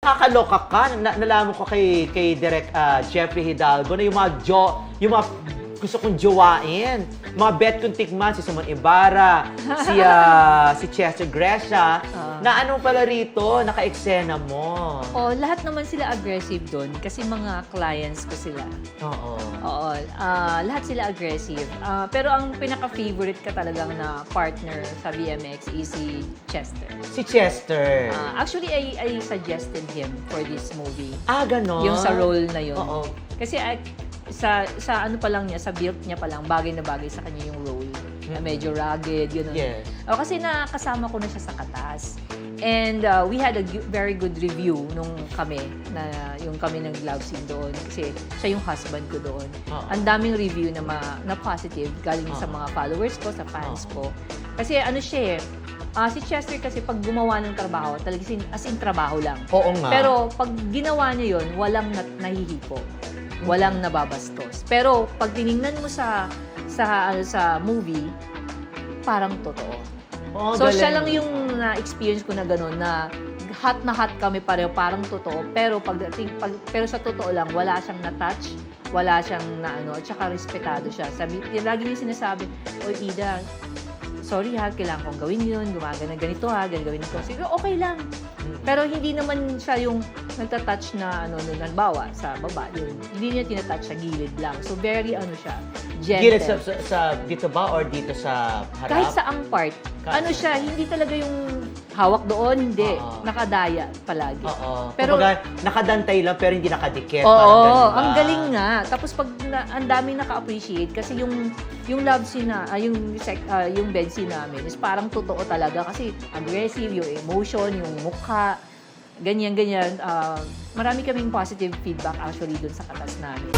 nakakaloka ka. Nalaman ko kay Direk Jeffrey Hidalgo na yung mga gusto kong jowain. Mga bet kong tikman, si Simon Ibarra, si Chester Gracia, na ano pala rito, naka-eksena mo. Oh, lahat naman sila aggressive doon kasi mga clients ko sila. Oo. Oo, lahat sila aggressive. Pero ang pinaka-favorite ka talagang na partner sa BMX is si Chester. Si Chester. Actually, I suggested him for this movie. Ganon? Yung sa role na yun. Oo. Kasi sa ano pa lang niya, sa build niya pa lang, bagay na bagay sa kanya yung role. Na medyo rugged, yun. Yes. Kasi nakasama ko na siya sa Katas. And we had a very good review nung kami, yung kami nag-love scene doon. Kasi siya yung husband ko doon. Ang daming review na positive galing sa mga followers ko, sa fans ko. Kasi ano siya si Chester kasi pag gumawa ng trabaho, talaga as in trabaho lang. Oo nga. Pero pag ginawa niya yun, walang nahihipo. Walang nababastos. Pero pag tiningnan mo sa movie, parang totoo. So galing. siya lang yung na-experience ko na gano'n, na hot kami pareho, parang totoo. Pero pero sa totoo lang, wala siyang na-touch, wala siyang at saka respetado siya. Lagi niya sinasabi, "Oy, Ida, sorry ha, kailangan kong gawin yun, gumagana ganito ha, gawin ito." Sige, okay lang. Pero hindi naman siya yung nagtatouch na halimbawa sa baba, yun. Hindi niya tinatouch sa gilid lang. So very siya, gentle. Gilid sa dito ba or dito sa harap? Kahit sa ang part, siya, hindi talaga yung hawak doon, hindi. Nakadaya palagi. Oo. Pero kumbaga, nakadantay lang pero hindi nakadikit. Oo, ang galing nga. Tapos pag ang daming naka-appreciate kasi yung love scene yung bed scene namin is parang totoo talaga kasi aggressive, yung emotion, yung mukha, ganyan. Marami kaming positive feedback actually dun sa Katas namin.